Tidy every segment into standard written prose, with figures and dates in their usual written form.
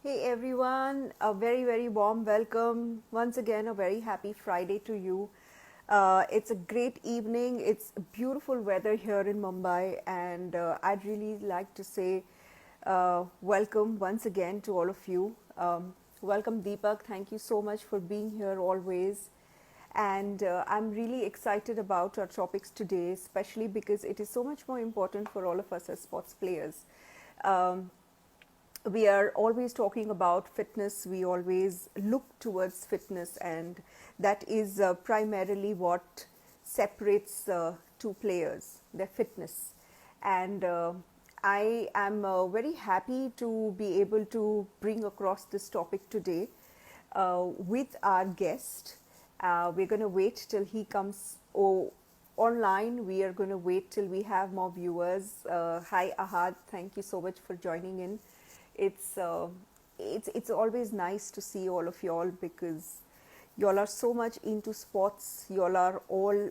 Hey everyone, a very, very warm welcome. Once again, a very happy Friday to you. It's a great evening. It's beautiful weather here in Mumbai, and I'd really like to say welcome once again to all of you. Welcome, Deepak. Thank you so much for being here always. And I'm really excited about our topics today, especially because it is so much more important for all of us as sports players. Um, we are always talking about fitness. We always look towards fitness, and that is primarily what separates two players, their fitness. And I am very happy to be able to bring across this topic today with our guest. We're going to wait till he comes online. We are going to wait till we have more viewers. Hi, Ahad. Thank you so much for joining in. It's uh, it's always nice to see all of y'all because y'all are so much into sports. Y'all are all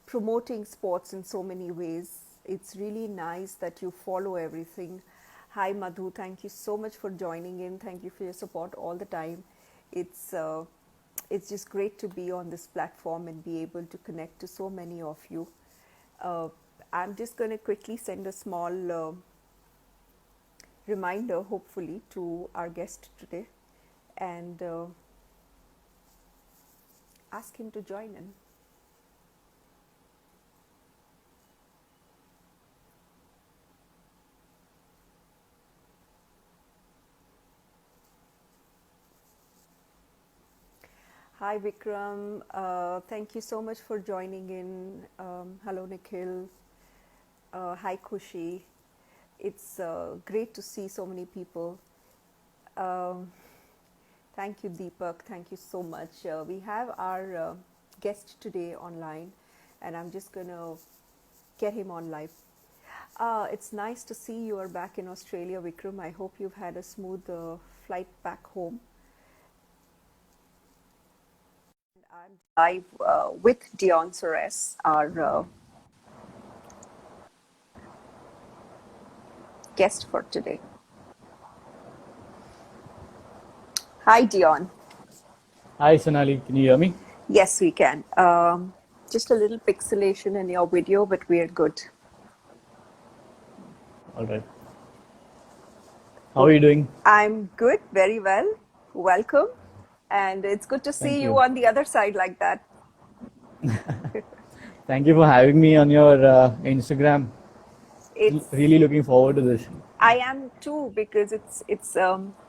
promoting sports in so many ways. It's really nice that you follow everything. Hi, Madhu. Thank you so much for joining in. Thank you for your support all the time. It's uh, it's just great to be on this platform and be able to connect to so many of you. Uh, I'm just going to quickly send a small reminder, hopefully, to our guest today and ask him to join in. Hi, Vikram. Thank you so much for joining in. Hello, Nikhil. Hi, Kushi. It's great to see so many people. Um, Thank you, Deepak. Thank you so much. We have our guest today online, and I'm just going to get him on live. It's nice to see you are back in Australia, Vikram. I hope you've had a smooth flight back home. I'm live with Dion Sores, our guest for today. Hi, Dion. Hi Sonali, can you hear me? Yes, we can. Just a little pixelation in your video, but we're good. All right. How are you doing? I'm good, very well. Welcome. And it's good to see Thank you you. on the other side like that. Thank you for having me on your Instagram. It's Really looking forward to this. I am too because it's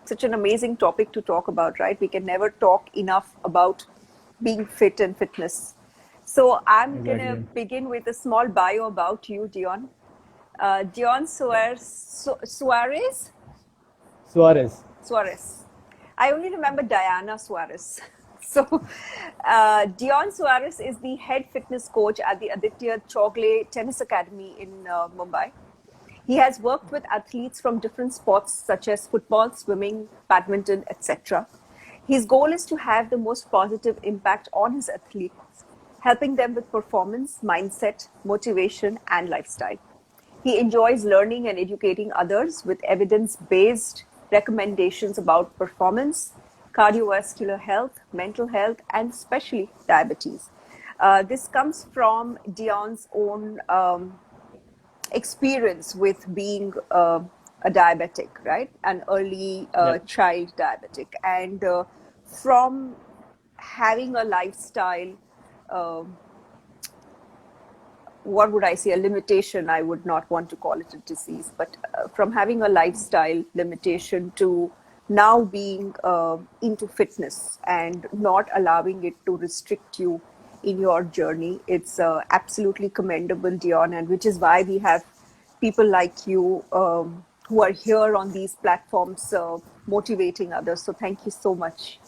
such an amazing topic to talk about, right? We can never talk enough about being fit and fitness. So I'm gonna Exactly. begin with a small bio about you, Dion. Dion Suarez, Suarez. Suarez. I only remember Diana Suarez. So, Dion Suarez is the head fitness coach at the Aditya Chogle Tennis Academy in Mumbai. He has worked with athletes from different sports such as football, swimming, badminton, etc. His goal is to have the most positive impact on his athletes, helping them with performance, mindset, motivation, and lifestyle. He enjoys learning and educating others with evidence based recommendations about performance, cardiovascular health, mental health, and especially diabetes. This comes from Dion's own experience with being a diabetic, right? An early Yep. child diabetic. And from having a lifestyle, um what would I say, a limitation, I would not want to call it a disease, but from having a lifestyle limitation to now being into fitness and not allowing it to restrict you in your journey, it's absolutely commendable, Dion, and which is why we have people like you who are here on these platforms motivating others. So thank you so much.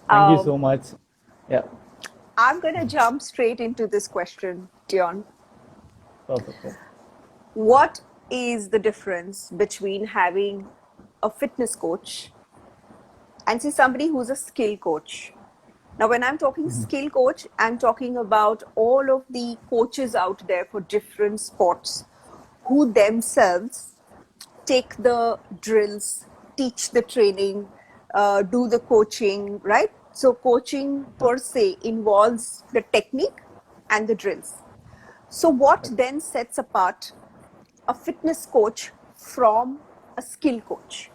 Thank you Um, so much. Yeah. I'm going to jump straight into this question, Dion. Perfect. Yeah. What is the difference between having a fitness coach and say somebody who's a skill coach? Now, when I'm talking skill coach, I'm talking about all of the coaches out there for different sports who themselves take the drills, teach the training, do the coaching, right? So coaching per se involves the technique and the drills. So what then sets apart a fitness coach from a skill coach?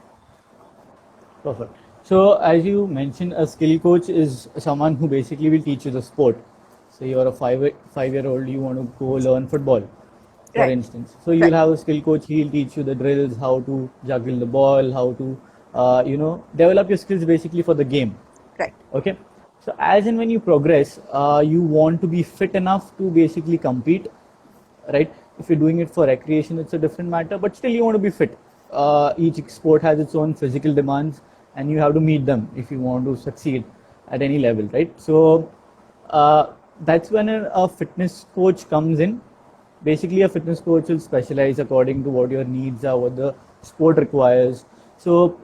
Perfect. So as you mentioned, a skill coach is someone who basically will teach you the sport. So you're a five year old, you want to go learn football, for Right, instance. So you'll right, have a skill coach. He'll teach you the drills, how to juggle the ball, how to develop your skills basically for the game. right, Okay. So as and when you progress, you want to be fit enough to basically compete, right? If you're doing it for recreation, it's a different matter, but still you want to be fit. Each sport has its own physical demands, and you have to meet them if you want to succeed at any level, right? So that's when a fitness coach comes in. Basically, a fitness coach will specialize according to what your needs are, what the sport requires. So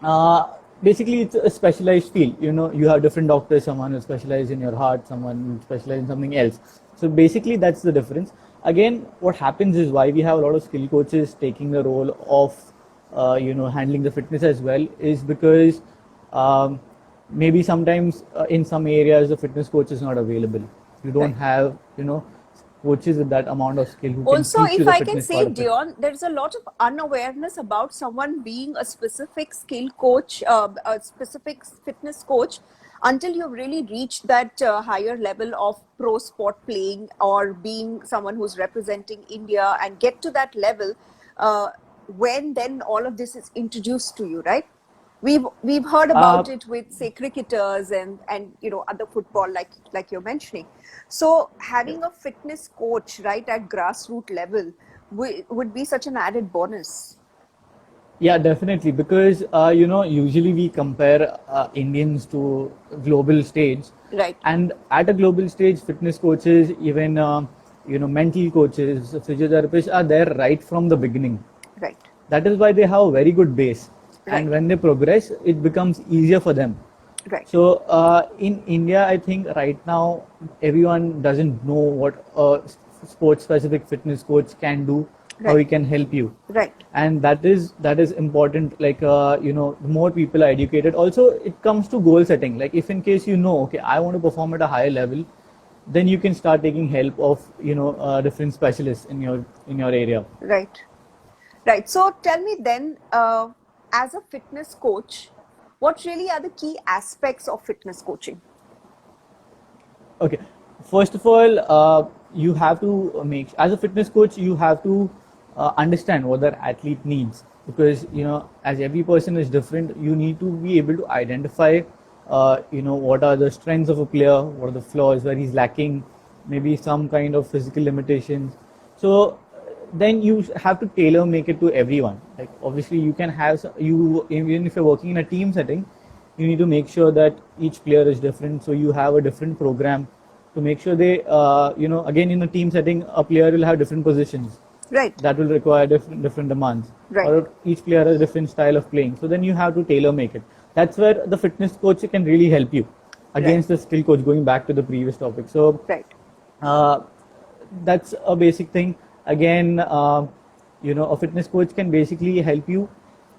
uh, basically, it's a specialized field. You have different doctors. Someone will specialize in your heart. Someone will specialize in something else. So basically, that's the difference. Again, what happens is why we have a lot of skill coaches taking the role of, handling the fitness as well, is because um, maybe sometimes in some areas the fitness coach is not available. You don't right. have, coaches with that amount of skill who can Also, teach you if the I can fitness part say, of it. Dion, there's a lot of unawareness about someone being a specific skill coach, a specific fitness coach, until you've really reached that higher level of pro sport playing or being someone who's representing India and get to that level, uh, when then all of this is introduced to you, right? We've heard Uh, about it with, say, cricketers and other football, like you're mentioning. So having a fitness coach right at grassroots level would be such an added bonus. Yeah, definitely. Because usually we compare Indians to global stage, Right, and at a global stage, fitness coaches, even mental coaches, physiotherapists are there right from the beginning. right, That is why they have a very good base, and right, when they progress, it becomes easier for them. right, So in India, I think right now everyone doesn't know what a sports-specific fitness coach can do, how right, he can help you, right, and that is important. Like the more people are educated. Also, it comes to goal setting. Like if in case okay, I want to perform at a higher level, then you can start taking help of different specialists in your area. right, right. So tell me then, as a fitness coach, what really are the key aspects of fitness coaching? Okay. First of all, you have to make, as a fitness coach, you have to understand what their athlete needs, because as every person is different, you need to be able to identify, what are the strengths of a player, what are the flaws where he's lacking, maybe some kind of physical limitations. So then you have to tailor make it to everyone. Like obviously, you can have you even if you're working in a team setting, you need to make sure that each player is different, so you have a different program to make sure they again, in a team setting, a player will have different positions Right, that will require different demands, right, or each player has a different style of playing, so then you have to tailor make it. That's where the fitness coach can really help you right, against the skill coach, going back to the previous topic. So right, uh, that's a basic thing. Again, a fitness coach can basically help you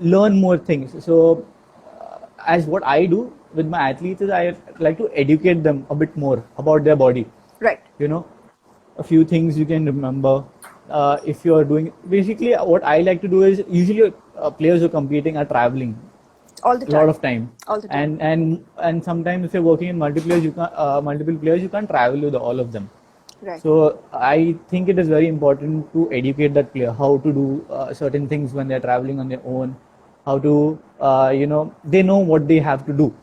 learn more things. So as what I do with my athletes is I like to educate them a bit more about their body. right. You know, a few things you can remember. If you're doing, basically what I like to do is, usually players who are competing are traveling All the a lot time, of time, all the time. and sometimes if you're working in multiple players, you can't travel with all of them. Right. So I think it is very important to educate that player how to do certain things when they're traveling on their own, how to they know what they have to do,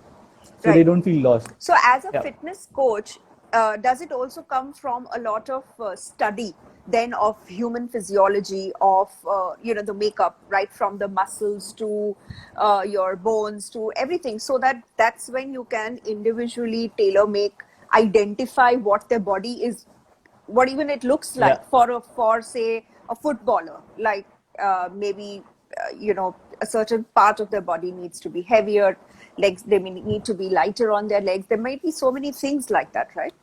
so they Right. don't feel lost. So, as a Yeah. fitness coach, does it also come from a lot of study then of human physiology, of the makeup, right from the muscles to your bones to everything, so that's when you can individually tailor make, identify what their body is, what even it looks Yeah. like for say a footballer, like maybe a certain part of their body needs to be heavier, legs they may need to be lighter on their legs, there might be so many things like that, right?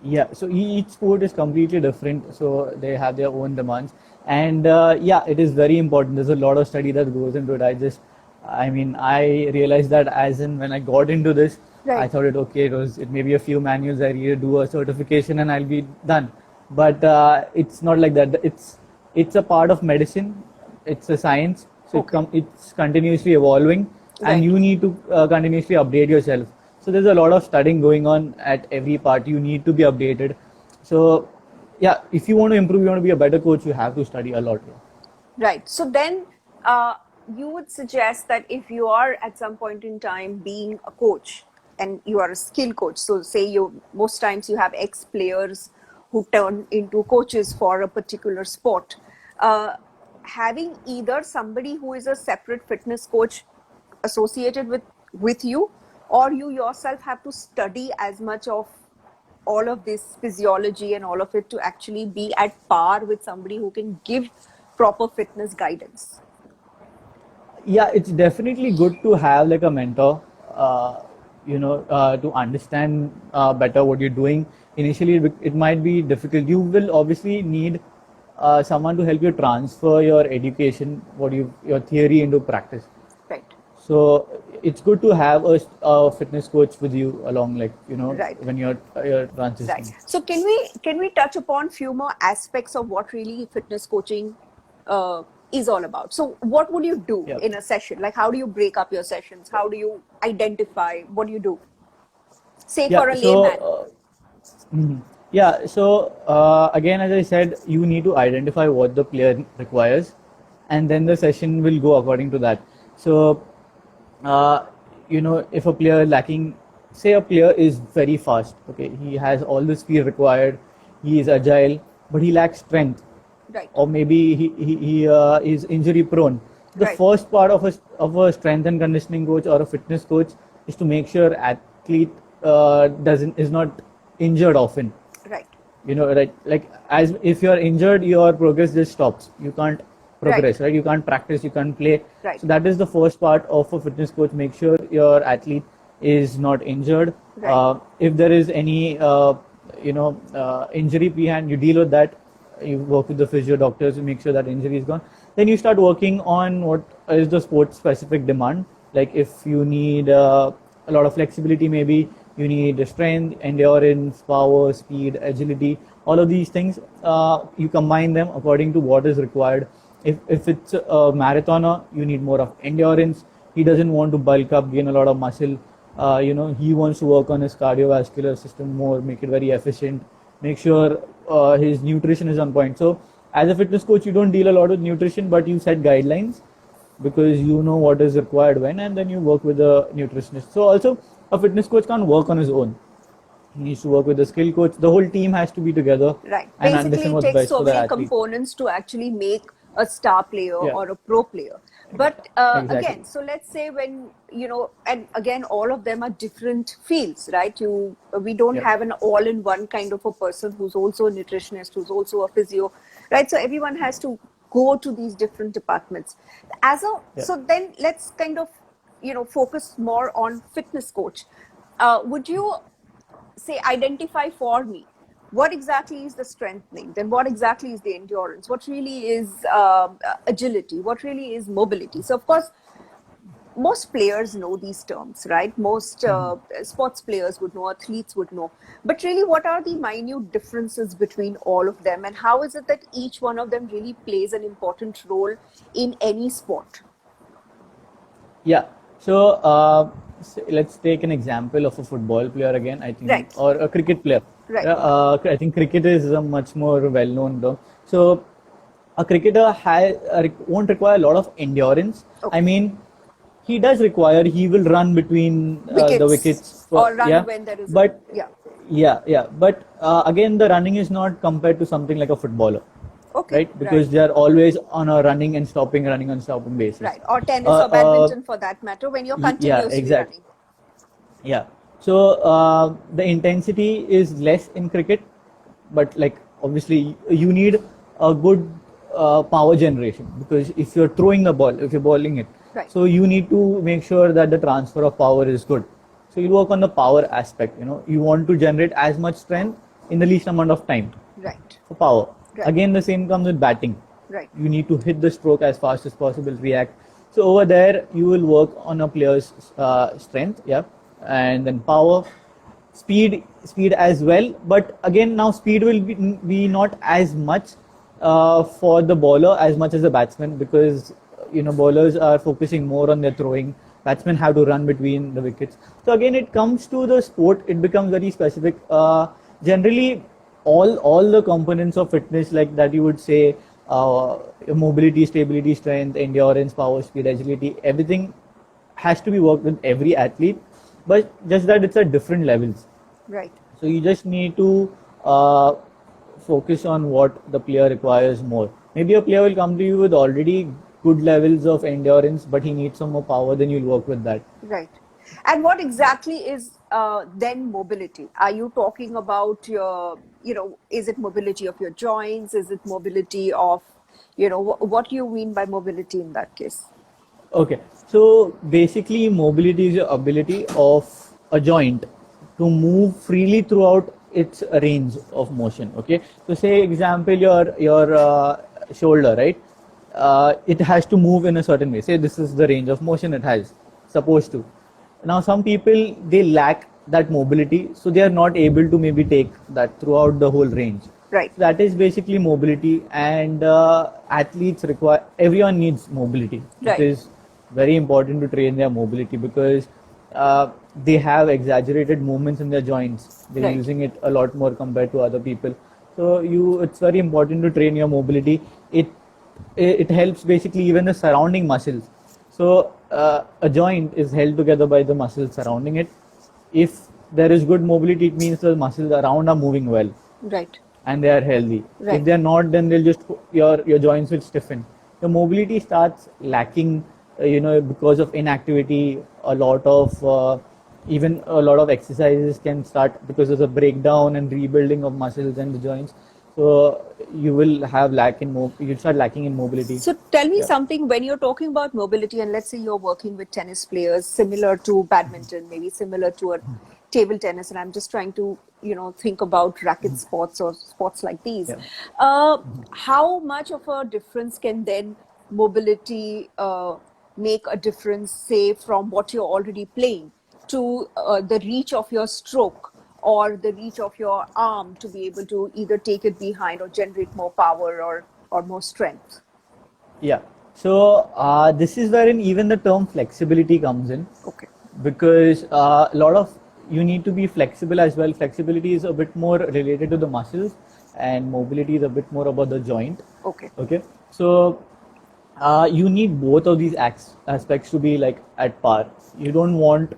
Yeah, so each sport is completely different, so they have their own demands, and yeah, it is very important. There's a lot of study that goes into it. I just I mean, I realized that as in when I got into this, I Right. thought it may be a few manuals. I really do a certification and I'll be done. But it's not like that. It's a part of medicine. It's a science. So Okay. it's continuously evolving, and Right. you need to continuously update yourself. So there's a lot of studying going on at every part. You need to be updated. So yeah, if you want to improve, you want to be a better coach, you have to study a lot. Right. So then you would suggest that if you are at some point in time being a coach and you are a skill coach, so say you most times you have ex players who turn into coaches for a particular sport, having either somebody who is a separate fitness coach associated with you, or you yourself have to study as much of all of this physiology and all of it to actually be at par with somebody who can give proper fitness guidance. Yeah, it's definitely good to have like a mentor, to understand better what you're doing. Initially, it might be difficult. You will obviously need someone to help you transfer your education, your theory into practice. Right. So it's good to have a fitness coach with you along, like, Right. when you're Right. transitioning. So can we touch upon few more aspects of what really fitness coaching is all about? So what would you do Yeah. in a session? Like how do you break up your sessions? How do you identify? What do you do? Say for Yeah. a layman. Yeah, so again, as I said, you need to identify what the player requires, and then the session will go according to that. So, uh, if a player lacking, say a player is very fast, okay, he has all the speed required, he is agile, but he lacks strength, Right. or maybe he is injury prone. The Right. first part of a strength and conditioning coach or a fitness coach is to make sure athlete doesn't is not injured often. Right. Right, like, as if you're injured, your progress just stops. You can't progress, right? You can't practice, you can't play. Right. So that is the first part of a fitness coach. Make sure your athlete is not injured. Right. If there is any injury behind, you deal with that. You work with the physio doctors to make sure that injury is gone. Then you start working on what is the sport specific demand. Like if you need a lot of flexibility, maybe you need strength, endurance, power, speed, agility, all of these things. You combine them according to what is required. If it's a marathoner, you need more of endurance. He doesn't want to bulk up, gain a lot of muscle. He wants to work on his cardiovascular system more, make it very efficient, make sure his nutrition is on point. So as a fitness coach, you don't deal a lot with nutrition, but you set guidelines because you know what is required when, and then you work with the nutritionist. So also, a fitness coach can't work on his own. He needs to work with the skill coach. The whole team has to be together Right. and Basically, understand it what's takes best so for the many athlete. components to actually make a star player Yeah, or a pro player. But exactly. again, so let's say when, and again, all of them are different fields, right? We don't Yeah, have an all-in-one kind of a person who's also a nutritionist, who's also a physio, right? So everyone has to go to these different departments. yeah. So then let's kind of, focus more on fitness coach. Would you say identify for me what exactly is the strengthening, then what exactly is the endurance, what really is agility, what really is mobility? So of course most players know these terms, right? Most sports players would know, athletes would know, but really what are the minute differences between all of them, and how is it that each one of them really plays an important role in any sport? Yeah. So let's take an example of a football player again, I think, Right. or a cricket player. Right. Yeah, I think cricket is a much more well-known term. So a cricketer won't require a lot of endurance. I Okay. mean, he does require. He will run between the Wickets wickets. or run Yeah, when there is a, but yeah. yeah. But again, the running is not compared to something like a footballer, Okay. right? Right. Because they are always on a running and stopping basis. Right. Or tennis Uh, or uh, badminton for that matter, when you're yeah, continuously exactly. running. Yeah. So the intensity is less in cricket, but like obviously you need a good power generation, because if you're throwing the ball, if you're bowling it, Right. so you need to make sure that the transfer of power is good. So you work on the power aspect. You want to generate as much strength in the least amount of time Right. for power. Right. Again, the same comes with batting. Right. You need to hit the stroke as fast as possible, react. So over there, you will work on a player's strength, yeah, and then power, speed as well. But again, now speed will be not as much for the bowler as much as the batsman, because bowlers are focusing more on their throwing. Batsmen have to run between the wickets. So again, it comes to the sport, it becomes very specific. Generally, all the components of fitness, like that, you would say, mobility, stability, strength, endurance, power, speed, agility, everything has to be worked with every athlete, but just that it's at different levels. Right. So you just need to uh, focus on what the player requires more. Maybe a player will come to you with already good levels of endurance, but he needs some more power, then you'll work with that. Right. And what exactly is then mobility? Are you talking about your, is it mobility of your joints? Is it mobility of, what do you mean by mobility in that case? Okay, so basically, mobility is the ability of a joint to move freely throughout its range of motion. Okay, so say example, your shoulder, right? It has to move in a certain way. Say this is the range of motion it has, supposed to. Now, some people, they lack that mobility, so they are not able to maybe take that throughout the whole range. Right. So that is basically mobility, and athletes require. Everyone needs mobility. It Right. is very important to train their mobility, because they have exaggerated movements in their joints. They're Right. using it a lot more compared to other people. So it's very important to train your mobility. It helps basically even the surrounding muscles. So a joint is held together by the muscles surrounding it. If there is good mobility, it means the muscles around are moving well Right. and they are healthy. Right. If they are not, then they'll just your joints will stiffen. The mobility starts lacking, because of inactivity. Even a lot of exercises can start because of the breakdown and rebuilding of muscles and the joints. So you will have you'll start lacking in mobility. So tell me Yeah. something, when you're talking about mobility, and let's say you're working with tennis players similar to badminton, maybe similar to a table tennis, and I'm just trying to, think about racket sports or sports like these. Yeah. How much of a difference can then mobility make a difference, say, from what you're already playing to the reach of your stroke or the reach of your arm to be able to either take it behind or generate more power or more strength? Yeah. So this is wherein even the term flexibility comes in, Okay. because a lot of you need to be flexible as well. Flexibility is a bit more related to the muscles, and mobility is a bit more about the joint. Okay. Okay. So you need both of these aspects to be like at par. You don't want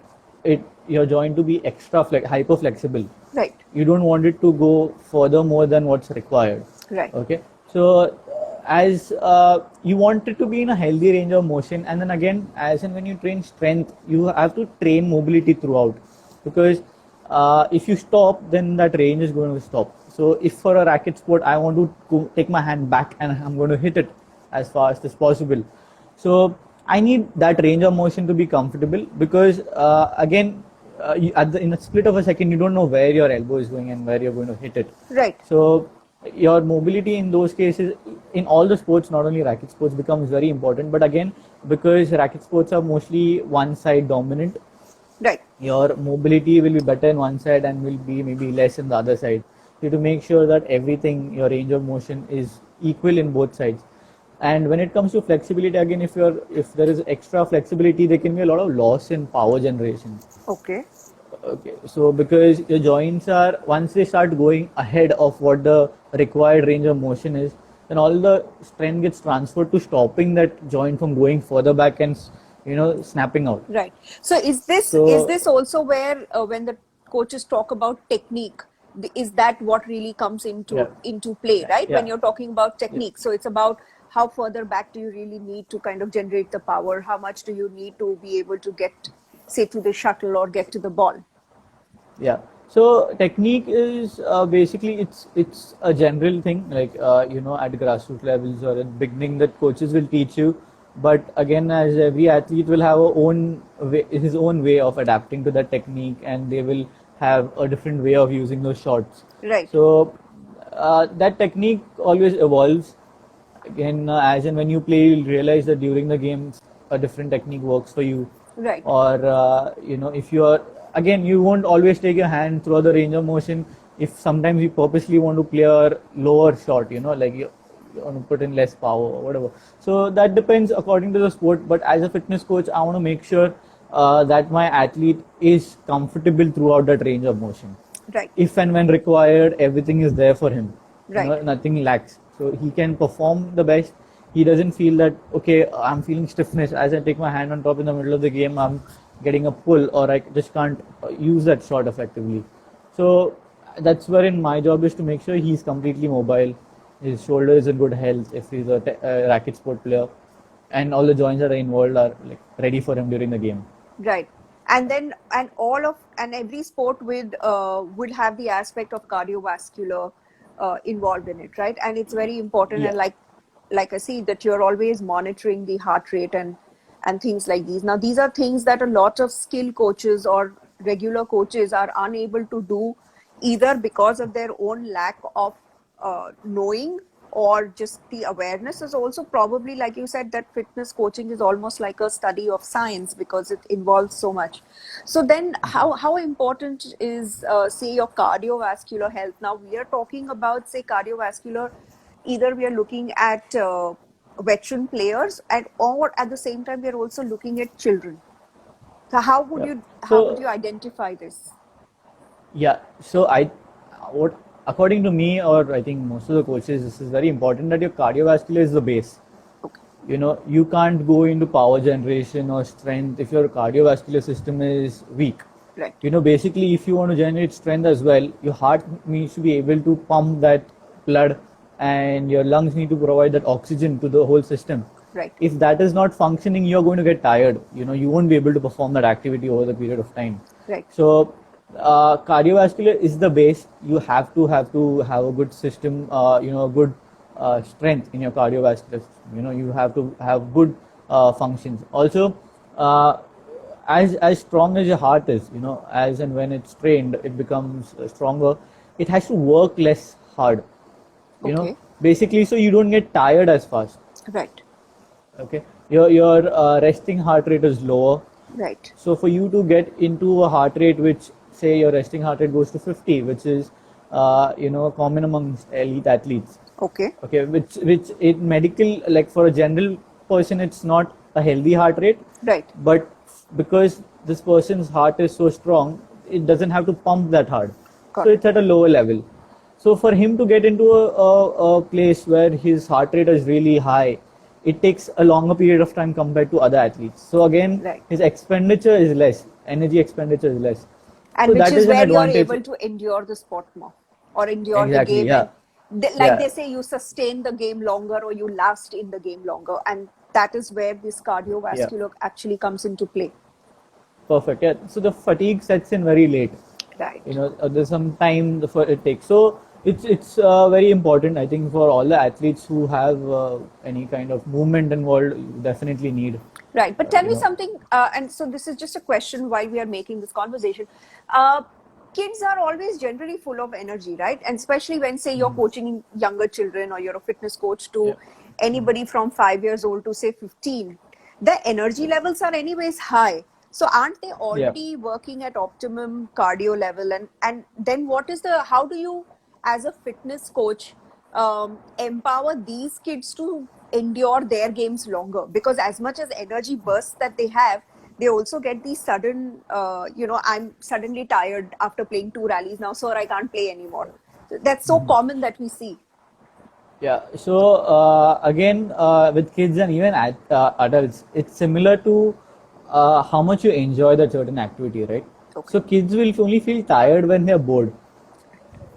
your joint to be hyper flexible. Right. You don't want it to go further more than what's required. Right. Okay. So as you want it to be in a healthy range of motion, and then again, as and when you train strength, you have to train mobility throughout, because if you stop, then that range is going to stop. So if for a racket sport, I want to take my hand back and I'm going to hit it as fast as possible, so I need that range of motion to be comfortable, because again, in a split of a second, you don't know where your elbow is going and where you're going to hit it. Right. So your mobility in those cases, in all the sports, not only racket sports, becomes very important. But again, because racket sports are mostly one side dominant, Right. your mobility will be better in one side and will be maybe less in the other side. So to make sure that everything, your range of motion is equal in both sides. And when it comes to flexibility, again, if there is extra flexibility, there can be a lot of loss in power generation. Okay. Okay, so because your joints are, once they start going ahead of what the required range of motion is, then all the strength gets transferred to stopping that joint from going further back and snapping out. Right. So is So this also where when the coaches talk about technique, is that what really comes yeah, into play, right? When yeah, you're talking about yeah. technique, so it's about how further back do you really need to kind of generate the power? How much do you need to be able to get, say, to the shuttle or get to the ball? Yeah. So technique is basically it's a general thing, like at grassroots levels or at beginning, that coaches will teach you. But again, as every athlete will have his own way of adapting to that technique, and they will have a different way of using those shots. Right. So that technique always evolves. Again, as and when you play, you'll realize that during the games, a different technique works for you, Right. or if you are, again, you won't always take your hand through the range of motion. If sometimes you purposely want to play a lower shot, like you want to put in less power or whatever. So that depends according to the sport. But as a fitness coach, I want to make sure that my athlete is comfortable throughout that range of motion. Right. If and when required, everything is there for him. Right. Nothing lacks. So he can perform the best. He doesn't feel that, okay, I'm feeling stiffness. As I take my hand on top in the middle of the game, I'm getting a pull, or I just can't use that shot effectively. So that's wherein my job is to make sure he's completely mobile, his shoulder is in good health if he's a racket sport player, and all the joints that are involved are like ready for him during the game. Right. And then and every sport would have the aspect of cardiovascular involved in it, right? And it's very important. Yeah. And like I see that you're always monitoring the heart rate and things like these. Now, these are things that a lot of skill coaches or regular coaches are unable to do, either because of their own lack of knowing, or just the awareness is also probably, like you said, that fitness coaching is almost like a study of science because it involves so much. So then how important is, say, your cardiovascular health? Now we are talking about, say, cardiovascular, either we are looking at veteran players, or at the same time we are also looking at children. So how would you identify this? Yeah. So what according to me, or I think most of the coaches, this is very important that your cardiovascular is the base. Okay. You can't go into power generation or strength if your cardiovascular system is weak. Right. Basically, if you want to generate strength as well, your heart needs to be able to pump that blood, and your lungs need to provide that oxygen to the whole system. Right. If that is not functioning, you're going to get tired. You won't be able to perform that activity over the period of time. Right. So cardiovascular is the base. You have to have a good system, good strength in your cardiovascular system. You have to have good functions. Also, as strong as your heart is, as and when it's trained, it becomes stronger. It has to work less hard. Okay. Basically, so you don't get tired as fast. Right. Okay. Your resting heart rate is lower. Right. So for you to get into a heart rate which, say, your resting heart rate goes to 50, which is common amongst elite athletes. Okay. Okay, which in medical, like for a general person, it's not a healthy heart rate. Right. But because this person's heart is so strong, it doesn't have to pump that hard. Got So it. it's at a lower level. So for him to get into a place where his heart rate is really high, it takes a longer period of time compared to other athletes. So again, Right. his expenditure is less, energy expenditure is less. And So which that is is an where you're advantage. able to endure the sport more, or endure the Exactly, game. yeah. And Yeah. they say, you sustain the game longer, or you last in the game longer. And that is where this cardiovascular actually comes into play. Perfect. Yeah. So the fatigue sets in very late. Right. There's some time for it takes. So it's very important, I think, for all the athletes who have any kind of movement involved. You definitely need. Right. But tell me know. something, and so this is just a question while we are making this conversation. Kids are always generally full of energy, right? And especially when, say, you're coaching younger children, or you're a fitness coach to anybody from 5 years old to, say, 15, the energy levels are anyways high. So aren't they already working at optimum cardio level? And then how do you, as a fitness coach, empower these kids to endure their games longer? Because as much as energy bursts that they have, they also get these sudden, I'm suddenly tired after playing 2 rallies now, sir, I can't play anymore. So that's so common that we see. Yeah. So again, with kids and even adults, it's similar to how much you enjoy that certain activity, right? Okay. So kids will only feel tired when they're bored.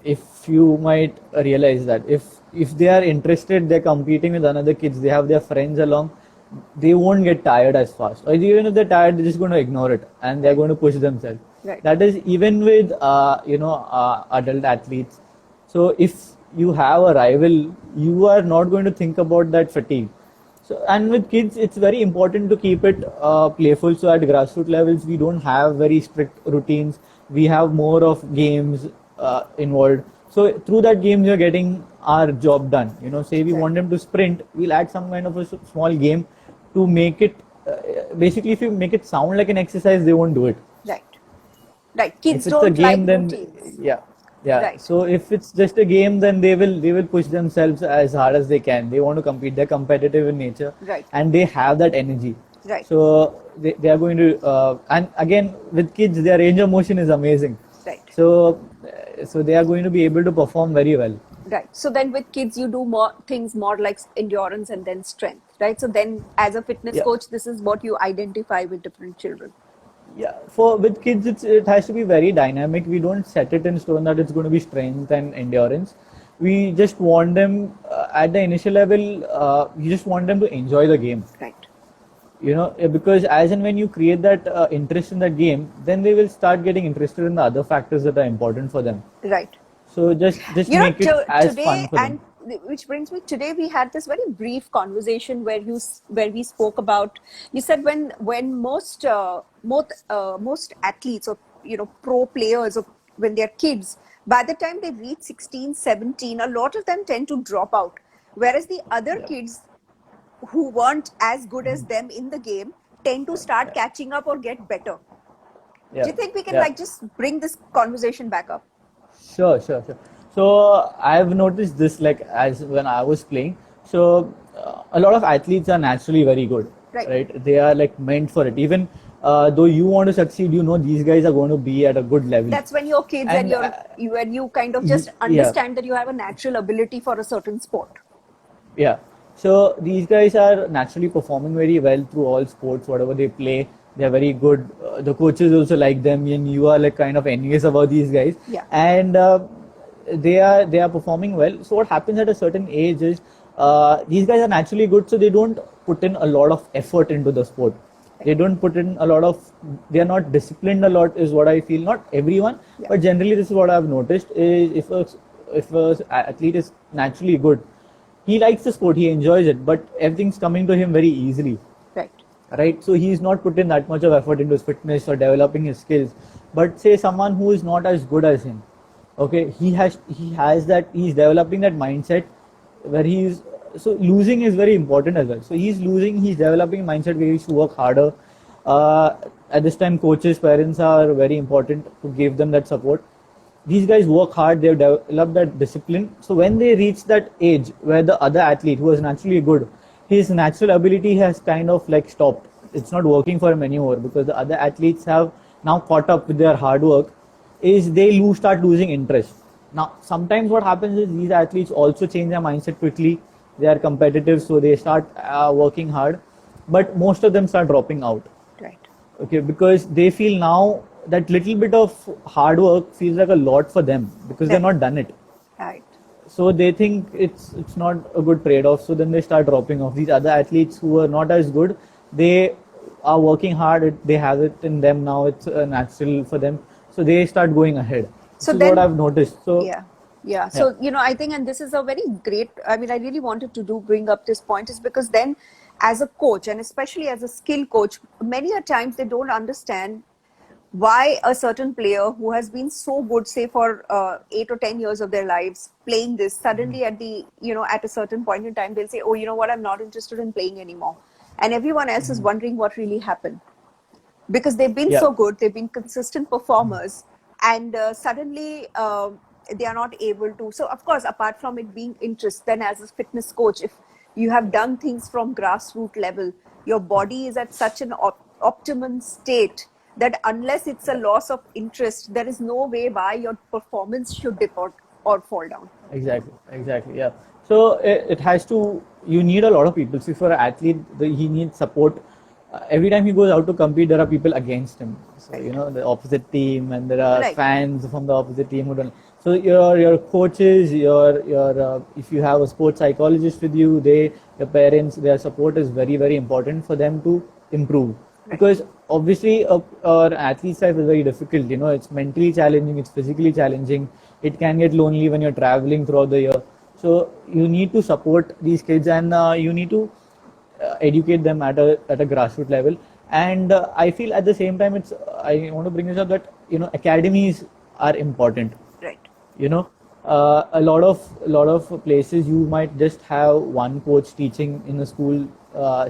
If you might realize that if they are interested, they're competing with another kids, they have their friends along, they won't get tired as fast. Or even if they're tired, they're just going to ignore it and they're going to push themselves. Right. That is even with adult athletes. So if you have a rival, you are not going to think about that fatigue. So, and with kids, it's very important to keep it playful. So at grassroots levels, we don't have very strict routines. We have more of games involved. So through that games, you're getting our job done. Say we want them to sprint, we'll add some kind of a small game to make it basically if you make it sound like an exercise, they won't do it. Right. Right. Kids If it's a don't like game, then routines. yeah. Right. So if it's just a game, then they will push themselves as hard as they can. They want to compete. They're competitive in nature, Right. and they have that energy. Right. So they are going to and again with kids, their range of motion is amazing. Right. So they are going to be able to perform very well. Right. So then with kids, you do more things more like endurance and then strength, right? So then as a fitness Yeah. coach, this is what you identify with different children. Yeah, for with kids, it has to be very dynamic. We don't set it in stone that it's going to be strength and endurance. We just want them at the initial level. You just want them to enjoy the game. Right. Because as and when you create that interest in that game, then they will start getting interested in the other factors that are important for them. Right. So just make it as fun for them. Which brings me, today we had this very brief conversation where we spoke about, you said when most athletes or pro players, or when they're kids, by the time they reach 16, 17, a lot of them tend to drop out, whereas the other Yeah. kids who weren't as good as them in the game tend to start catching up or get better. Do Yeah. you think we can Yeah. just bring this conversation back up? Sure. So I've noticed this like as when I was playing. So a lot of athletes are naturally very good, Right. They are like meant for it. Even though you want to succeed, these guys are going to be at a good level. That's when you're kids and And when you kind of just understand that you have a natural ability for a certain sport. yeah. So these guys are naturally performing very well through all sports, whatever they play. They are very good. The coaches also like them, and you are like kind of envious about these guys. Yeah. And they are performing well. So what happens at a certain age is these guys are naturally good, so they don't put in a lot of effort into the sport. They don't put in a lot of. They are not disciplined a lot, is what I feel. Not everyone, Yeah. but generally this is what I've noticed. Is if a athlete is naturally good, he likes the sport, he enjoys it, but everything's coming to him very easily. Right, so he's not put in that much of effort into his fitness or developing his skills. But say someone who is not as good as him, okay, he's developing that mindset where so losing is very important as well. So he's developing a mindset where he should work harder. At this time, coaches, parents are very important to give them that support. These guys work hard, they've developed that discipline. So when they reach that age where the other athlete who was naturally good, his natural ability has kind of like stopped. It's not working for him anymore because the other athletes have now caught up with their hard work, is they start losing interest. Now, sometimes what happens is these athletes also change their mindset quickly. They are competitive, so they start working hard, but most of them start dropping out. Right. Okay, because they feel now that little bit of hard work feels like a lot for them because they're not done it. Right. So they think it's not a good trade-off. So then they start dropping off. These other athletes who are not as good, they are working hard. They have it in them now. It's natural for them. So they start going ahead. So this then, is what I've noticed. So yeah. So I think, and this is a very great. I mean, I really wanted to bring up this point, is because then, as a coach and especially as a skill coach, many a times they don't understand why a certain player who has been so good, say for 8 or 10 years of their lives playing this, suddenly at at a certain point in time, they'll say, oh, you know what, I'm not interested in playing anymore. And everyone else is wondering what really happened. Because they've been so good, they've been consistent performers, and suddenly they are not able to. So, of course, apart from it being interest, then as a fitness coach, if you have done things from grassroots level, your body is at such an optimum state that unless it's a loss of interest, there is no way why your performance should dip or fall down. Exactly, yeah. So it has to, you need a lot of people. See, for an athlete, he needs support. Every time he goes out to compete, there are people against him. So, the opposite team, and there are fans from the opposite team who don't. So your coaches, your if you have a sports psychologist with you, your parents, their support is very, very important for them to improve. Because obviously our athlete's life is very difficult. It's mentally challenging, it's physically challenging. It can get lonely when you're traveling throughout the year. So you need to support these kids, and you need to educate them at a grassroots level. And I feel at the same time, I want to bring this up that academies are important. Right. A lot of places you might just have one coach teaching in a school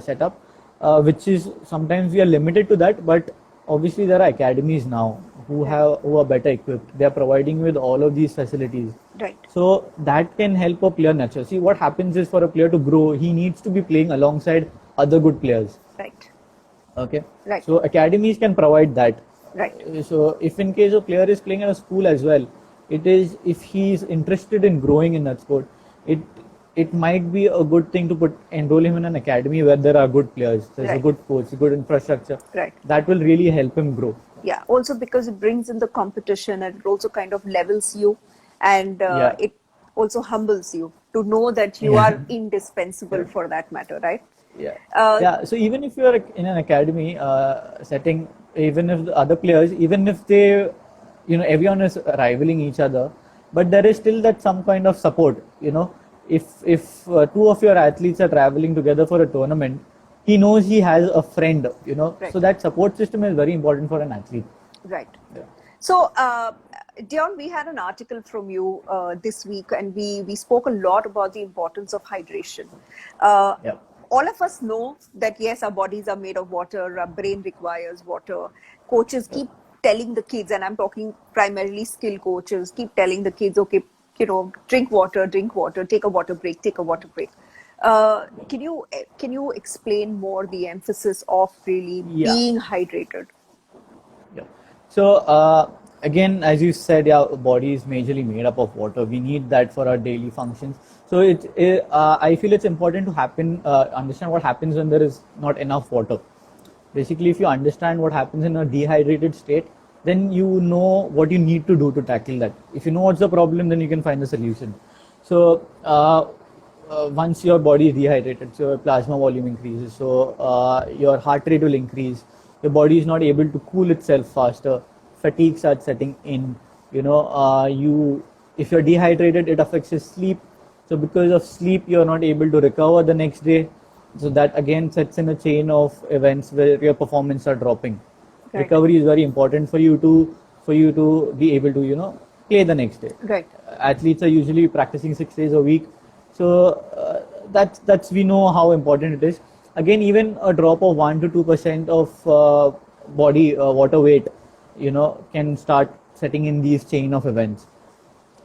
setup. which is sometimes we are limited to that. But obviously there are academies now who are better equipped. They are providing with all of these facilities. Right. So that can help a player nurture. See, what happens is for a player to grow, he needs to be playing alongside other good players. Right. Okay. Right. So academies can provide that. Right. So if in case a player is playing at a school as well, it is, if he is interested in growing in that sport, it might be a good thing to enroll him in an academy where there are good players, there's a Right. good coach, good infrastructure. Right. That will really help him grow. Yeah, also because it brings in the competition and it also kind of levels you, and Yeah. it also humbles you to know that you are indispensable for that matter, right? Yeah. Uh, Yeah. So even if you're in an academy setting, even if the other players, even if they, everyone is rivaling each other, but there is still that some kind of support. If two of your athletes are traveling together for a tournament, he knows he has a friend. Right. So that support system is very important for an athlete. Right. Yeah. So, Dion, we had an article from you this week, and we spoke a lot about the importance of hydration. Yeah. All of us know that yes, our bodies are made of water, our brain requires water. Coaches keep telling the kids, and I'm talking primarily skill coaches, keep telling the kids, okay, drink water, take a water break, take a water break. Can you explain more the emphasis of really Yeah. being hydrated? Yeah. So again, as you said, yeah, our body is majorly made up of water. We need that for our daily functions. So I feel it's important to understand what happens when there is not enough water. Basically, if you understand what happens in a dehydrated state, then you know what you need to do to tackle that. If you know what's the problem, then you can find the solution. So once your body is dehydrated, so your plasma volume increases, so your heart rate will increase, your body is not able to cool itself faster, fatigue starts setting in. If you're dehydrated, it affects your sleep. So because of sleep, you're not able to recover the next day. So that again sets in a chain of events where your performance are dropping. Right. Recovery is very important for you to be able to play the next day. Right. Athletes are usually practicing 6 days a week, so that's we know how important it is. Again, even a drop of 1 to 2% of body water weight, can start setting in these chain of events,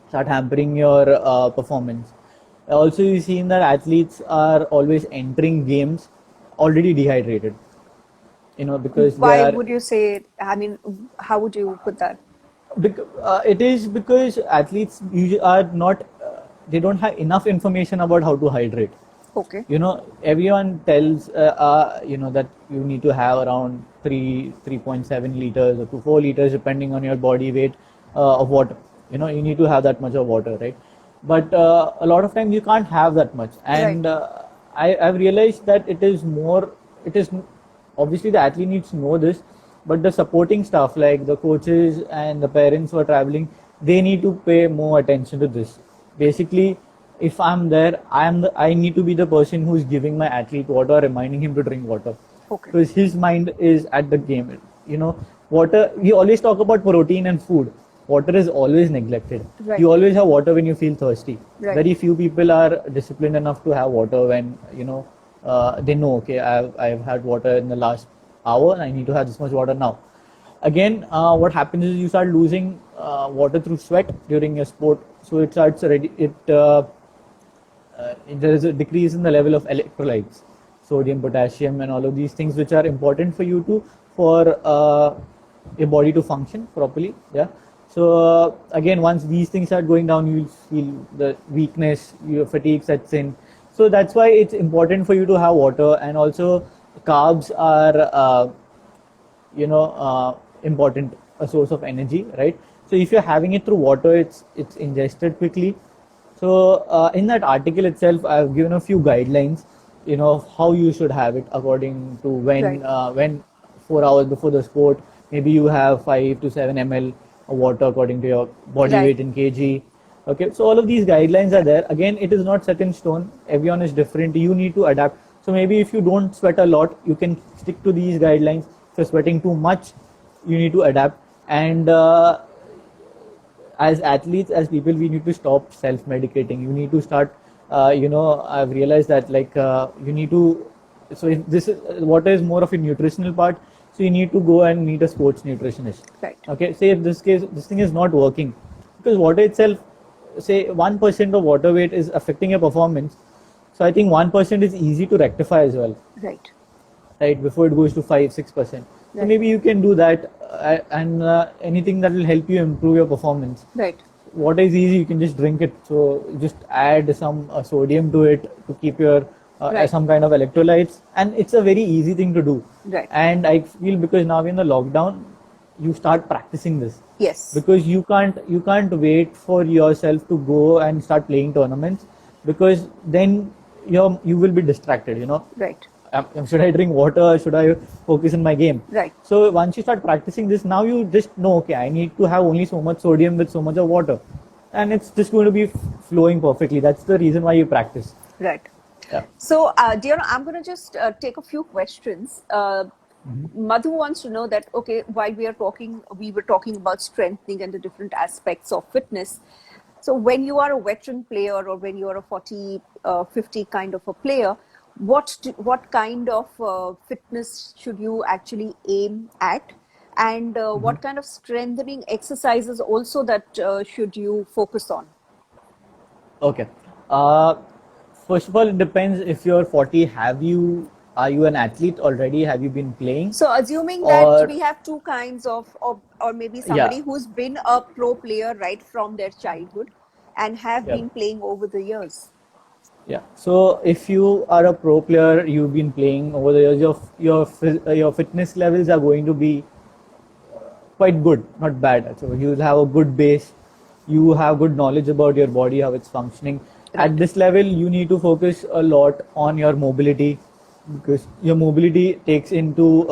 start hampering your performance. Also, you've seen that athletes are always entering games already dehydrated. Because Why would you say? I mean, how would you put that? It is because athletes usually are not, they don't have enough information about how to hydrate. Okay. Everyone tells that you need to have around 3.7 liters or to 4 liters depending on your body weight of water. You need to have that much of water, right? But a lot of times you can't have that much, and I've realized that it is obviously the athlete needs to know this, but the supporting staff like the coaches and the parents who are traveling, they need to pay more attention to this. Basically, if I'm there, I need to be the person who's giving my athlete water, reminding him to drink water. Okay. Because his mind is at the game. Water, we always talk about protein and food. Water is always neglected. Right. You always have water when you feel thirsty. Right. Very few people are disciplined enough to have water when they know, okay, I've had water in the last hour and I need to have this much water now. Again, what happens is you start losing water through sweat during your sport, so it starts there is a decrease in the level of electrolytes, sodium, potassium, and all of these things which are important for your body to function properly. Yeah. So again, once these things start going down, you will feel the weakness, your fatigue sets in. So that's why it's important for you to have water, and also carbs are important, a source of energy, right? So if you're having it through water, it's ingested quickly. So in that article itself, I've given a few guidelines, how you should have it according to when 4 hours before the sport, maybe you have 5 to 7 ml of water according to your body weight in kg. Okay, so all of these guidelines are there. Again, it is not set in stone. Everyone is different. You need to adapt. So maybe if you don't sweat a lot, you can stick to these guidelines. If you're sweating too much, you need to adapt. And as athletes, as people, we need to stop self-medicating. You need to start, I've realized that you need to So if this is what is more of a nutritional part, so you need to go and meet a sports nutritionist. Right. Okay. Say if this thing is not working, because water itself, say 1% of water weight is affecting your performance. So I think 1% is easy to rectify as well, Right. right? Before it goes to 5-6%. So Right. maybe you can do that, and anything that will help you improve your performance. Right. Water is easy, you can just drink it. So just add some sodium to it to keep your Right. some kind of electrolytes, and it's a very easy thing to do. Right. And I feel because now we're in the lockdown, you start practicing this, Yes. because you can't wait for yourself to go and start playing tournaments, because then you will be distracted. Right. Should I drink water? Should I focus on my game? Right. So once you start practicing this, now you just know, okay, I need to have only so much sodium with so much of water, and it's just going to be flowing perfectly. That's the reason why you practice. Right. Yeah. So, Diana, I'm going to just take a few questions. Madhu wants to know that, okay, while we were talking about strengthening and the different aspects of fitness. So when you are a veteran player or when you are a 40, 50 kind of a player, what kind of fitness should you actually aim at? And what kind of strengthening exercises also that should you focus on? Okay. Uh, First of all, it depends if you're 40. Are you an athlete already? Have you been playing? So assuming that Or we have two kinds of or maybe yeah, somebody who's been a pro player right from their childhood and have yeah, been playing over the years. yeah. So if you are a pro player, you've been playing over the years. Your fitness levels are going to be quite good, not bad. So you'll have a good base. You have good knowledge about your body, how it's functioning. Right. At this level, you need to focus a lot on your mobility, because your mobility takes into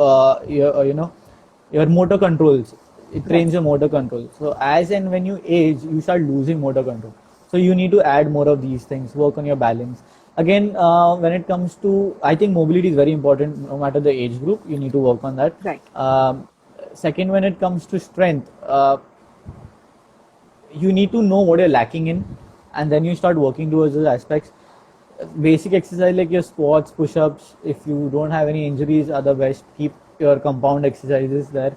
your motor controls. It trains your motor control. So as and when you age, you start losing motor control. So you need to add more of these things. Work on your balance. Again, when it comes to, I think mobility is very important. No matter the age group, you need to work on that. Right. Second, when it comes to strength, you need to know what you're lacking in, and then you start working towards those aspects. Basic exercise like your squats, push-ups, if you don't have any injuries, are the best. Keep your compound exercises there.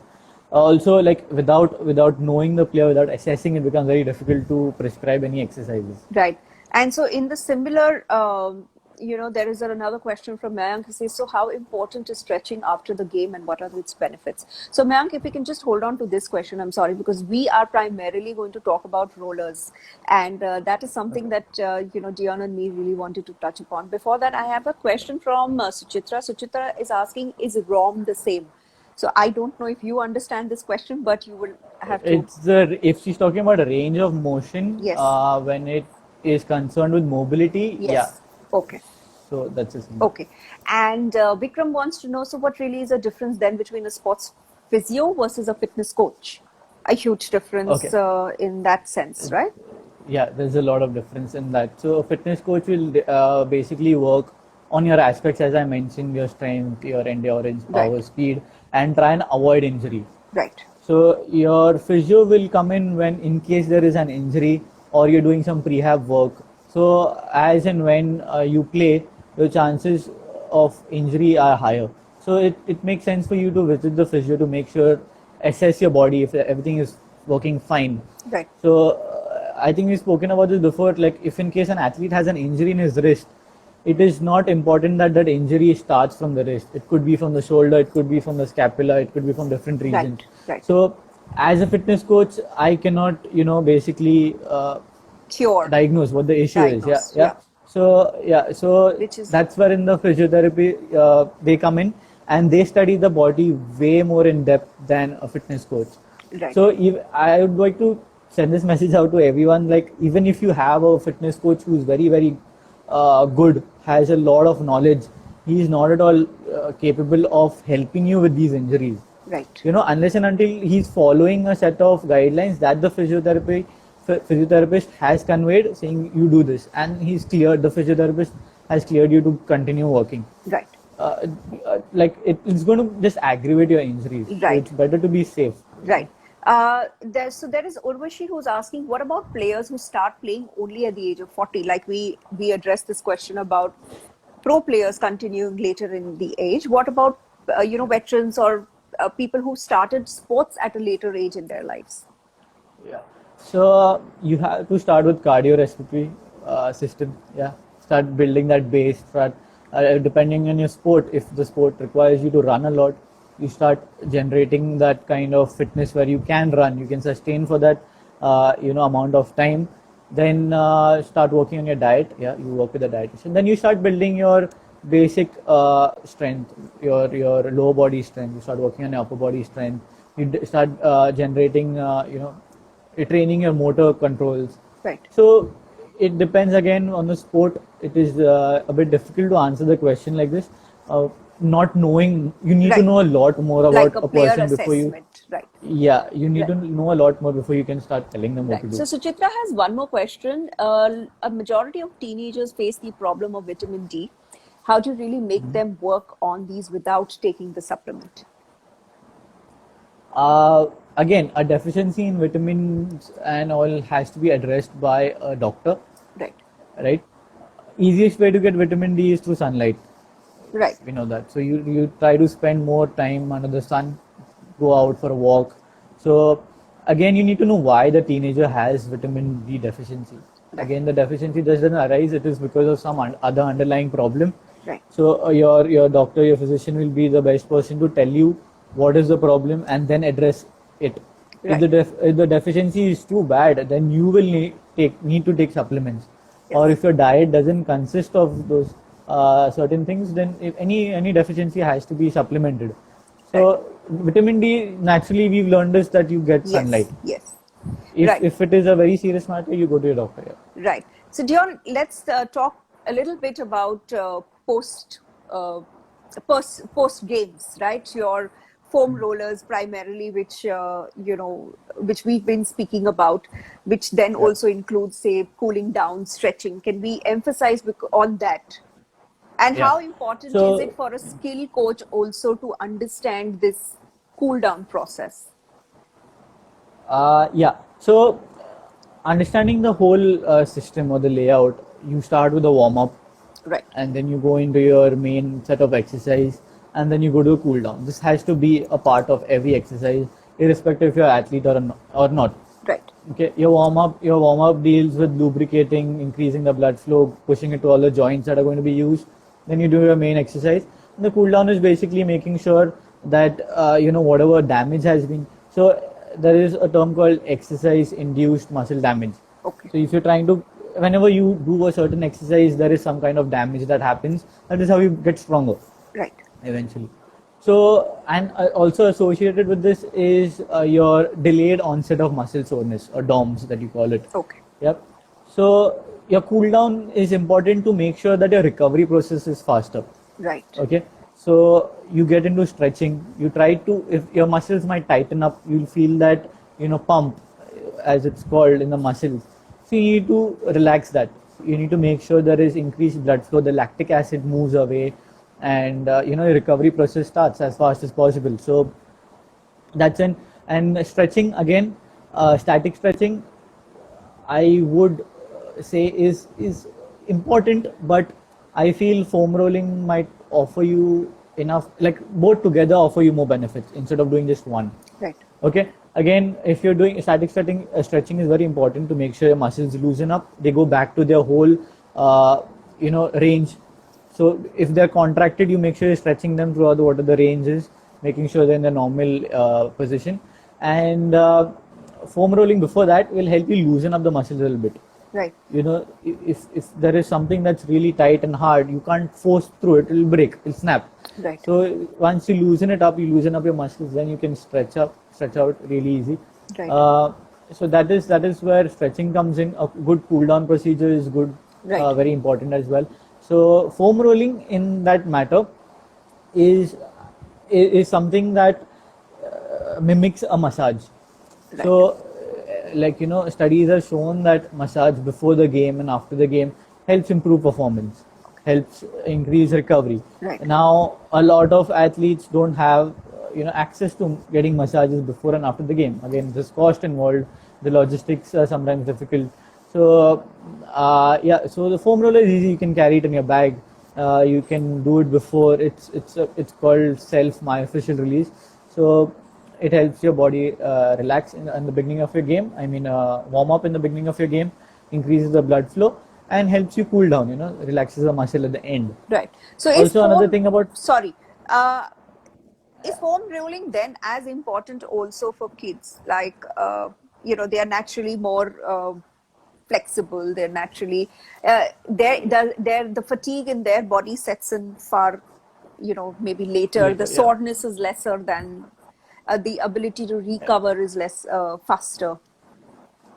Also, like without knowing the player, without assessing, it becomes very difficult to prescribe any exercises. Right. And so in the similar, there is another question from Mayank. He says, so how important is stretching after the game and what are its benefits? So Mayank, if we can just hold on to this question, I'm sorry, because we are primarily going to talk about rollers. And that is something that, Dion and me really wanted to touch upon. Before that, I have a question from Suchitra. Suchitra is asking, is ROM the same? So I don't know if you understand this question, but you will have to. If she's talking about a range of motion, Yes. when it is concerned with mobility, Yes. yeah. Okay. So that's it. Okay. And Vikram wants to know, so what really is the difference then between a sports physio versus a fitness coach? A huge difference in that sense, right? Yeah, there's a lot of difference in that. So a fitness coach will basically work on your aspects, as I mentioned, your strength, your endurance, power, speed, and try and avoid injury. Right. So your physio will come in in case there is an injury or you're doing some prehab work. So as and when you play, the chances of injury are higher. So it makes sense for you to visit the physio to make sure, assess your body if everything is working fine. Right. So I think we've spoken about this before. Like if in case an athlete has an injury in his wrist, it is not important that injury starts from the wrist. It could be from the shoulder, it could be from the scapula, it could be from different regions. Right. So as a fitness coach, I cannot, basically diagnose what the issue is. Yeah. So that's where in the physiotherapy they come in and they study the body way more in depth than a fitness coach. Right. So I would like to send this message out to everyone. Like even if you have a fitness coach who's very, very good, has a lot of knowledge, he is not at all capable of helping you with these injuries. Right. Unless and until he's following a set of guidelines that the physiotherapist has conveyed, saying you do this, and the physiotherapist has cleared you to continue working. Right. Like it's going to just aggravate your injuries. Right. So it's better to be safe. Right. There is Urvashi who's asking, what about players who start playing only at the age of 40? Like we addressed this question about pro players continuing later in the age. What about veterans or people who started sports at a later age in their lives? Yeah. So you have to start with cardiorespiratory system. Yeah. Start building that base. Start depending on your sport. If the sport requires you to run a lot, you start generating that kind of fitness where you can run. You can sustain for that amount of time. Then start working on your diet. Yeah, you work with the dietitian. Then you start building your basic strength, your lower body strength. You start working on your upper body strength. You start generating you're training your motor controls. Right. So it depends again on the sport. It is a bit difficult to answer the question like this. Not knowing, you need to know a lot more about like a person before you. Right. Yeah, you need to know a lot more before you can start telling them what to do. So Suchitra has one more question. A majority of teenagers face the problem of vitamin D. How do you really make them work on these without taking the supplement? Again, a deficiency in vitamins and all has to be addressed by a doctor. Right. Easiest way to get vitamin D is through sunlight. Right. We know that. So you try to spend more time under the sun, go out for a walk. So again, you need to know why the teenager has vitamin D deficiency. Right. Again, the deficiency doesn't arise. It is because of some other underlying problem. Right. So your doctor, your physician will be the best person to tell you what is the problem and then address it. Right. If the deficiency is too bad, then you will need to take supplements. Yes. Or if your diet doesn't consist of those certain things, then if any deficiency has to be supplemented. So right. Vitamin D, naturally we've learned is that you get sunlight. Yes. If it is a very serious matter, you go to your doctor. Yeah. Right. So Dion, let's talk a little bit about post games, right? Your foam rollers primarily, which we've been speaking about, which then also includes, say, cooling down, stretching. Can we emphasize on that? And how important is it for a skill coach also to understand this cool down process? So understanding the whole system or the layout, you start with a warm up, right? And then you go into your main set of exercise, and then you go to a cool down. This has to be a part of every exercise, irrespective if you're an athlete or not. Right. Okay. Your warm up deals with lubricating, increasing the blood flow, pushing it to all the joints that are going to be used. Then you do your main exercise. And the cool down is basically making sure that whatever damage has been. So there is a term called exercise induced muscle damage. Okay. So if you're trying to, whenever you do a certain exercise, there is some kind of damage that happens. That is how you get stronger. Right. Eventually. So, and also associated with this is your delayed onset of muscle soreness, or DOMS that you call it. Okay. Yep. So your cool down is important to make sure that your recovery process is faster. Right. Okay. So you get into stretching. You try to, if your muscles might tighten up, you'll feel that pump, as it's called, in the muscles. So you need to relax that. You need to make sure there is increased blood flow. The lactic acid moves away, and your recovery process starts as fast as possible. So that's and stretching again, static stretching, I would say is important, but I feel foam rolling might offer you enough, like both together offer you more benefits instead of doing just one. Right. Okay. Again, if you're doing static stretching is very important to make sure your muscles loosen up. They go back to their whole, range. So if they're contracted, you make sure you're stretching them throughout what the range is, making sure they're in the normal position. And foam rolling before that will help you loosen up the muscles a little bit. Right. If there is something that's really tight and hard, you can't force through it. It'll break. It'll snap. Right. So once you loosen it up, you loosen up your muscles, then you can stretch out really easy. Right. So that is where stretching comes in. A good cool down procedure is good. Right. Very important as well. So foam rolling in that matter is something that mimics a massage. Right. So studies have shown that massage before the game and after the game helps improve performance, helps increase recovery. Right. Now, a lot of athletes don't have access to getting massages before and after the game. Again, there's cost involved. The logistics are sometimes difficult. So, so the foam roller is easy. You can carry it in your bag. You can do it before. It's called self myofascial release. So it helps your body relax in the beginning of your game. I mean, warm up in the beginning of your game, increases the blood flow, and helps you cool down. Relaxes the muscle at the end. Right. So Also, another thing about uh, is foam rolling then as important also for kids? Like, they are naturally more flexible. They're naturally, the fatigue in their body sets in far, maybe later. The later, yeah. soreness is lesser than the ability to recover is less faster.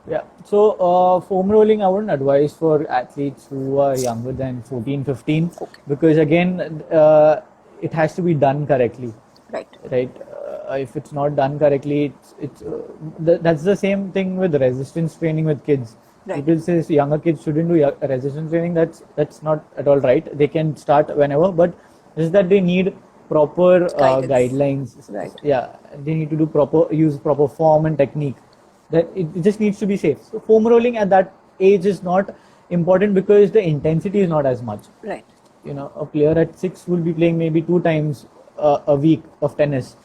Yeah. So, foam rolling, I wouldn't advise for athletes who are younger than 14, 15, Okay. because again, it has to be done correctly. Right. Right. If it's not done correctly, that's the same thing with resistance training with kids. Right. People say younger kids shouldn't do resistance training. That's not at all right. They can start whenever, but just that they need proper guidelines. Right. Yeah, they need to use proper form and technique. That it just needs to be safe. So foam rolling at that age is not important because the intensity is not as much. Right. A player at 6 will be playing maybe 2 times a week of tennis,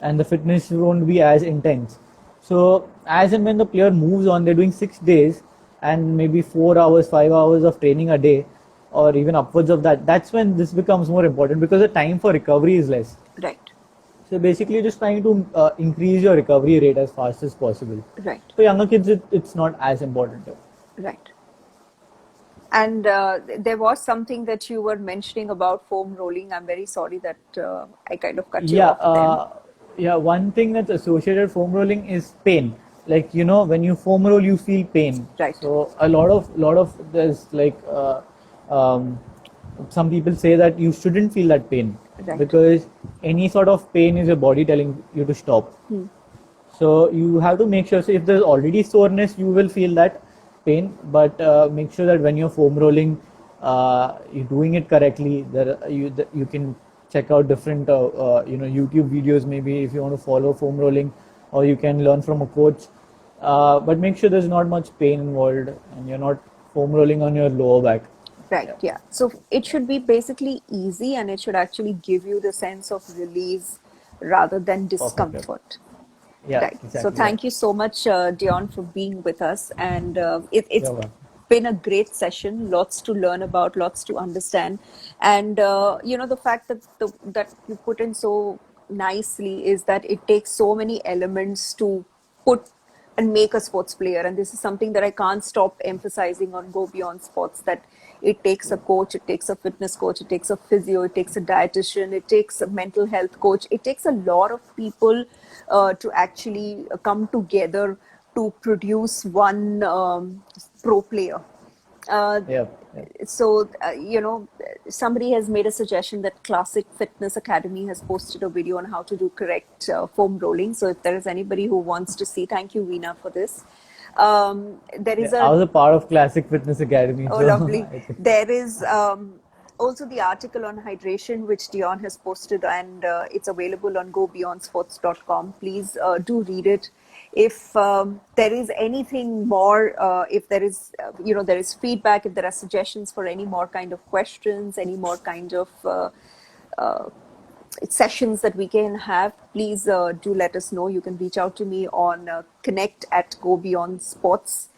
and the fitness won't be as intense. So as and when the player moves on, they're doing 6 days and maybe 4 hours, 5 hours of training a day, or even upwards of that. That's when this becomes more important because the time for recovery is less. Right. So basically, just trying to increase your recovery rate as fast as possible. Right. For younger kids, it's not as important. Right. And there was something that you were mentioning about foam rolling. I'm very sorry that I kind of cut you off then. Yeah. One thing that's associated with foam rolling is pain. Like when you foam roll, you feel pain. Right. So a lot of there's like some people say that you shouldn't feel that pain. Right. Because any sort of pain is your body telling you to stop. So you have to make sure. So if there's already soreness, you will feel that pain, but make sure that when you're foam rolling, you're doing it correctly. You can check out different YouTube videos maybe if you want to follow foam rolling, or you can learn from a coach. But make sure there's not much pain involved and you're not foam rolling on your lower back. Right. Yeah. So it should be basically easy, and it should actually give you the sense of release rather than discomfort. Perfect. Yeah, right. Exactly. So thank you so much, Dion, for being with us. And it's been a great session. Lots to learn about, lots to understand. And, the fact that you put in so nicely is that it takes so many elements to put and make a sports player. And this is something that I can't stop emphasizing on Go Beyond Sports, that it takes a coach, it takes a fitness coach, it takes a physio, it takes a dietitian, it takes a mental health coach. It takes a lot of people to actually come together to produce one pro player. So, somebody has made a suggestion that Classic Fitness Academy has posted a video on how to do correct foam rolling. So if there is anybody who wants to see, thank you, Veena, for this. I was a part of Classic Fitness Academy. Oh, lovely. There is also the article on hydration, which Dion has posted, and it's available on gobeyondsports.com. Please do read it. If there is anything more, if there is, there is feedback, if there are suggestions for any more kind of questions, any more kind of sessions that we can have, please do let us know. You can reach out to me on connect@gobeyondsports.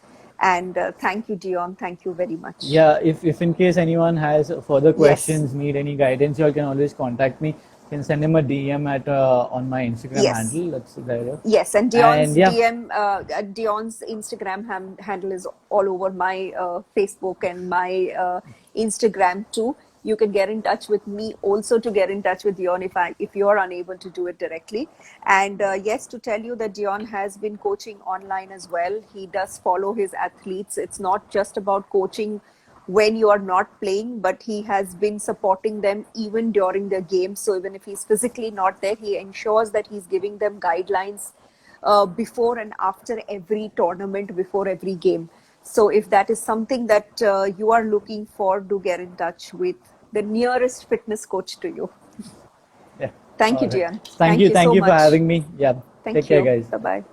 And thank you, Dion. Thank you very much. Yeah, if in case anyone has further questions, need any guidance, you all can always contact me. You can send him a DM on my Instagram handle. That's there. Yes, and Dion's Dion's Instagram handle is all over my Facebook and my Instagram too. You can get in touch with me also to get in touch with Dion if you're unable to do it directly. And yes, to tell you that Dion has been coaching online as well. He does follow his athletes. It's not just about coaching when you are not playing, but he has been supporting them even during their games. So even if he's physically not there, he ensures that he's giving them guidelines before and after every tournament, before every game. So if that is something that you are looking for, do get in touch with the nearest fitness coach to you. Yeah. Thank you, Dion. Thank you so much for having me. Yeah. Thank Take care, guys. Bye-bye.